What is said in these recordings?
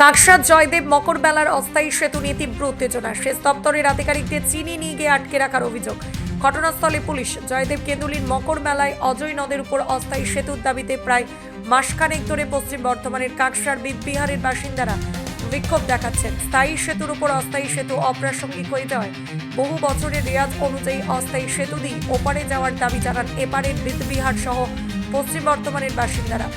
কাকসার জয়দেব মকর মেলার অস্থায়ী সেতু নিয়ে তীব্র উত্তেজনা। সেচ দপ্তরের আধিকারিকদের চিনি নিয়ে গিয়ে আটকে রাখার অভিযোগ। ঘটনাস্থলে পুলিশ। জয়দেব কেন্দুলির মকর মেলায় অজয় নদের উপর অস্থায়ী সেতুর দাবিতে প্রায় মাসখানেক ধরে পশ্চিম বর্ধমানের কাকসার বিহারের বাসিন্দারা বিক্ষোভ দেখাচ্ছেন। স্থায়ী সেতুর উপর অস্থায়ী সেতু অপ্রাসঙ্গিক হয়ে যাওয়ায় বহু বছরের রেওয়াজ অনুযায়ী অস্থায়ী সেতু দিয়ে ওপারে যাওয়ার দাবি জানান এপারের বিহার সহ পশ্চিম বর্ধমানের বাসিন্দারা।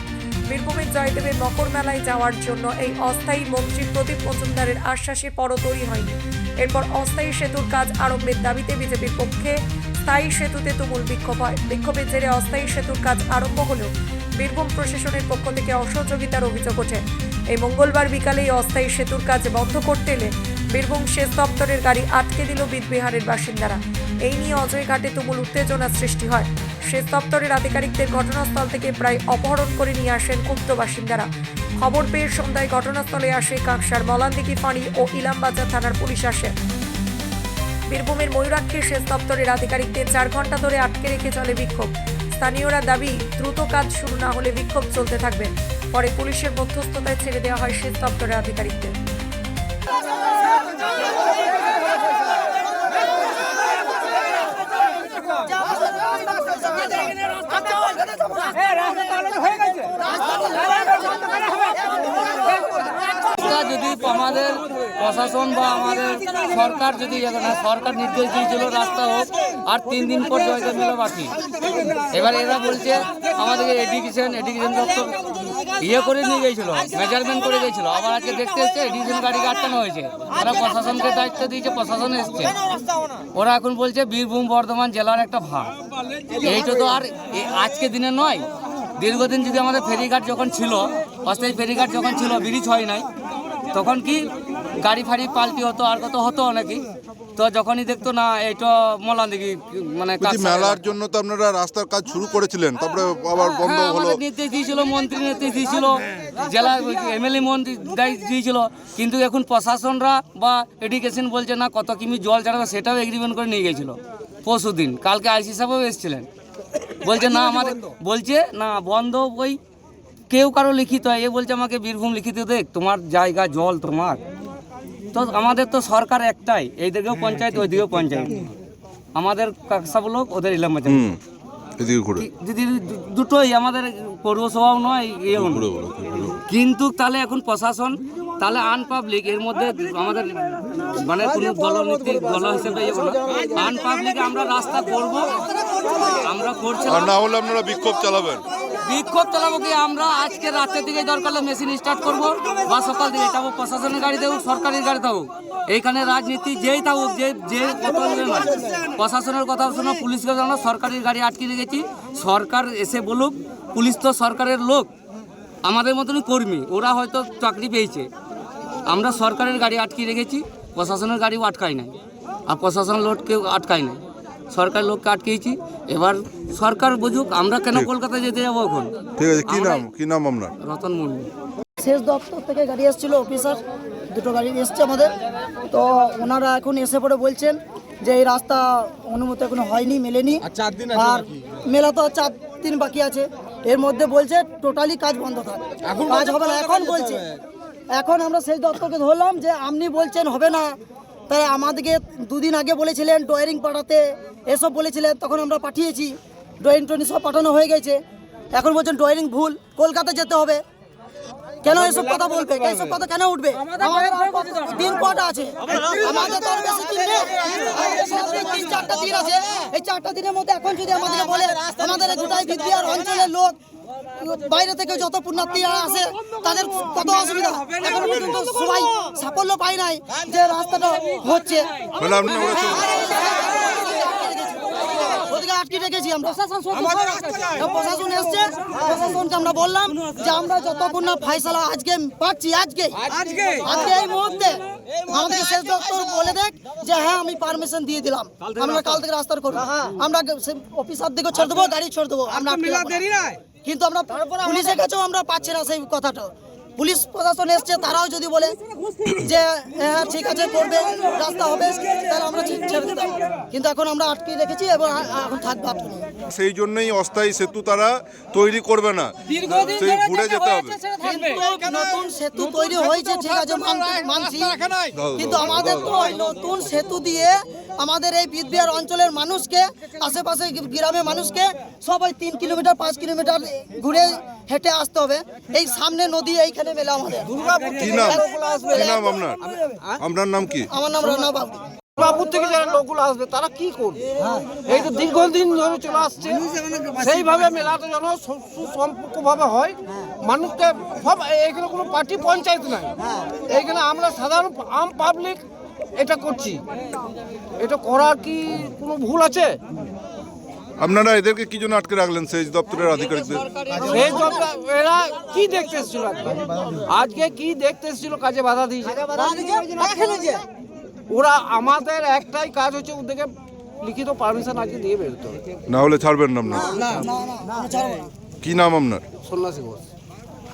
বীরভূমের জয়দেবের মকর মেলায় যাওয়ার জন্য এই অস্থায়ী মন্ত্রী প্রদীপ মজুমদারের আশ্বাসে পরতরি হয়নি। এরপর অস্থায়ী সেতুর কাজ আরম্ভের দাবিতে বিজেপির পক্ষে স্থায়ী সেতুতে তুমুল বিক্ষোভ হয়। বিক্ষোভের জেরে অস্থায়ী সেতুর কাজ আরম্ভ হলেও বীরভূম প্রশাসনের পক্ষ থেকে অসহযোগিতার অভিযোগ ওঠে। এই মঙ্গলবার বিকালে এই অস্থায়ী সেতুর কাজ বন্ধ করতে এলে বীরভূম সেচ দপ্তরের গাড়ি আটকে দিল বিহারের বাসিন্দারা। এই নিয়ে অজয় ঘাটে তুমুল উত্তেজনার সৃষ্টি হয়। সেচ দপ্তরের আধিকারিকদের ঘটনাস্থল থেকে প্রায় অপহরণ করে নিয়ে আসেন ক্ষুব্ধ বাসিন্দারা। খবর পেয়ে সন্ধ্যায় ঘটনাস্থলে আসে কাকসার মলানদিঘি ফাঁড়ি ও ইলামবাজার থানার পুলিশ আসে। বীরভূমের ময়ূরাক্ষী সেচ দপ্তরের আধিকারিকদের 4 ঘন্টা ধরে আটকে রেখে চলে বিক্ষোভ। স্থানীয়রা দাবি দ্রুত কাজ শুরু না হলে বিক্ষোভ চলতে থাকবে। পরে পুলিশের মধ্যস্থতায় ছেড়ে দেওয়া হয় সেচ দপ্তরের আধিকারিকদের। যদি আমাদের প্রশাসন বা আমাদের সরকার যদি সরকার নির্দেশ দিয়েছিল রাস্তা হোক, আর 3 দিন পর জয়দেব মেলা বাকি। এবার এরা বলছে আমাদেরকে এডুকেশন দপ্তর করে নিয়ে গিয়েছিল, মেজারমেন্ট করে গিয়েছিল। আবার আজকে দেখতে এসছে এডুকেশন গাড়িকে আটকানো হয়েছে। ওরা প্রশাসনকে দায়িত্ব দিয়েছে, প্রশাসন এসছে। ওরা এখন বলছে বীরভূম বর্ধমান জেলার একটা ভাগ। এইটা তো আর আজকে দিনে নয়, দীর্ঘদিন যদি আমাদের ফেরিঘাট যখন ছিল, অস্থায়ী ফেরিঘাট যখন ছিল, ব্রিজ হয় নাই, তখন কি গাড়ি ফাড়ি পাল্টি হতো, আর কত হতো নাকি। তো যখনই দেখতো না এইটা মলানদিঘি মানে মেলার জন্য তো আপনারা রাস্তার কাজ শুরু করেছিলেন, তারপরে আবার বন্ধ হলো। নির্দেশ দিয়েছিল, মন্ত্রী নির্দেশ দিয়েছিল, জেলা এমএলএ মন্ত্রী দিয়েছিল, কিন্তু এখন প্রশাসনরা বা এডুকেশন বলছে না কত কিমি জল ছাড়াবে, সেটাও এগ্রিমেন্ট করে নিয়ে গেছিল পরশু দিন। কালকে আইসি সাহেবও এসেছিলেন, বলছে না আমাদের বলছে না বন্ধ। ওই কেউ কারো লিখিত হয়, এ বলছে আমাকে বীরভূম লিখিত দেখ, তোমার জায়গা জল তোমার। তো আমাদের তো সরকার একটাই, এইদিকেও পঞ্চায়েত ওইদিকেও পঞ্চায়েত। আমাদের কাকসা ব্লক, ওদের ইলামবাজার, যদি দুটোই আমাদের পৌরসভাও নয় ইয়েও নয়। কিন্তু তাহলে এখন প্রশাসন তাহলে আনপাবলিক, এর মধ্যে আমাদের মানে কোনো দলনীতি দল হিসেবে আনপাবলিকে আমরা রাস্তা করব, আমরা করছি না হলে আপনারা বিক্ষোভ চালাবেন। বিক্ষোভ চালাবো কি আমরা আজকে রাতের দিকে দরকার হলে মেশিন স্টার্ট করবো, বা সকাল দিকে যাবো। প্রশাসনের গাড়ি দেবো, সরকারি গাড়ি দেবো, এইখানে রাজনীতি যেই থাকুক, যে কথা নয়, প্রশাসনের কথা শোনো, পুলিশকে জানো। সরকারি গাড়ি আটকে রেখেছি, সরকার এসে বলুক। পুলিশ তো সরকারের লোক, আমাদের মতনই কর্মী, ওরা হয়তো চাকরি পেয়েছে। আমরা সরকারের গাড়ি আটকে রেখেছি, প্রশাসনের গাড়িও আটকাই নাই, আর প্রশাসনের লোককেও আটকাই নাই, সরকার লোককে আটকেছি। এবার সরকার বুঝুক, আমরা কেন কলকাতায় যেতে যাবো এখন। ঠিক আছে, কি নাম আপনার? রতন মুর্মু। সেচ দপ্তর থেকে গাড়ি এসেছিল, অফিসার দুটো গাড়ি এসছে আমাদের। তো ওনারা এখন এসে পড়ে বলছেন যে এই রাস্তা অনুমতি এখনো হয়নি, মেলেনি, আর মেলা তো 4 দিন বাকি আছে। এর মধ্যে বলছে টোটালি কাজ বন্ধ থাক, কাজ হবে না। এখন বলছে, এখন আমরা সেচ দপ্তরকে ধরলাম যে আপনি বলছেন হবে না, তাই আমাদেরকে 2 দিন আগে বলেছিলেন ড্রয়িং পাঠাতে, এসব বলেছিলেন, তখন আমরা পাঠিয়েছি। ড্রয়িং সব পাঠানো হয়ে গেছে। এখন বলছেন ড্রয়িং ভুল, কলকাতা যেতে হবে। কেন এসব কথা বলবে? এসব কথা কেন উঠবে? দিন কটা আছে আমাদের? তো বেশি দিন নেই, 3-4টা দিন আছে। এই 4টা দিনের মধ্যে এখন যদি আমাদেরকে বলে, আমাদের গোটাই বিদ্যার অঞ্চলের লোক, বাইরে থেকে যত পুণ্যার্থীরা আসে তাদের কত অসুবিধা। এখন পর্যন্ত সবাই সাফল্য পায় নাই যে রাস্তাটা হচ্ছে। আটকে রেখেছি আমরা, প্রশাসন এসছে, প্রশাসনকে আমরা বললাম যে আমরা যতক্ষণ না ফাইসালা আজকে পাচ্ছি, আজকে এই মুহূর্তে আমাদের সেচ দপ্তর বলে দেখ যে হ্যাঁ আমি পারমিশন দিয়ে দিলাম, আমরা কাল থেকে রাস্তার করবো। আমরা অফিসার দিকে ছেড়ে দেবো, গাড়ি ছেড়ে দেবো আমরা। কিন্তু আমরা পুলিশের কাছেও আমরা পাচ্ছি না সেই কথাটা। পুলিশ প্রশাসন এসছে, তারাও যদি বলে যে হ্যাঁ ঠিক আছে করবে, রাস্তা হবে, তাহলে আমরা ছেড়ে দিতাম। কিন্তু এখন আমরা আটকে রেখেছি এবং এখন থাকবো। সেই জন্যই অস্থায়ী সেতু তারা তৈরি করবে না, সেই ঘুরে যেতে হবে। নতুন সেতু তৈরি হয়েছে ঠিক আছে মানছি, কিন্তু আমাদের তো ওই নতুন সেতু দিয়ে আমাদের এই বিদবিহার অঞ্চলের মানুষকে, আশেপাশে গ্রামের মানুষকে সবাই 3 কিলোমিটার 5 কিলোমিটার ঘুরে হেঁটে আসতে হবে। এই সামনে নদী, এইখানে মেলা আমাদের। কি নাম আপনার? আপনার নাম কি? আমার নাম রানা বাবু। দুর্গাপুর থেকে যারা লোকগুলো আসবে তারা কি করবে? এই তো দীর্ঘদিন ধরে চলে আসছে, সেইভাবে মেলাটা যেন সুসম্পর্কভাবে হয়। মানুষকে সব, এখানে কোনো পার্টি পঞ্চায়েত নাই, এইখানে আমরা সাধারণ আম পাবলিক এটা করছি। এটা করার কি কোনো ভুল আছে? আপনারা এদেরকে কি জন্য আটকে রাখলেন সেচ দপ্তরের আধিকারিকদের? সেই দপ্তর এরা কি দেখতে এসেছিল? আজকে কি দেখতে এসেছিল? কাজে বাধা দিয়েছে ওরা। আমাদের একটাই কাজ হচ্ছে ওদেরকে লিখিত পারমিশন আজকে দিয়ে বেরোতে হবে, না হলে ছাড়বেন না আপনারা? না, ছাড়বো না। কি নাম আপনার? সন্ন্যাসী ঘোষ।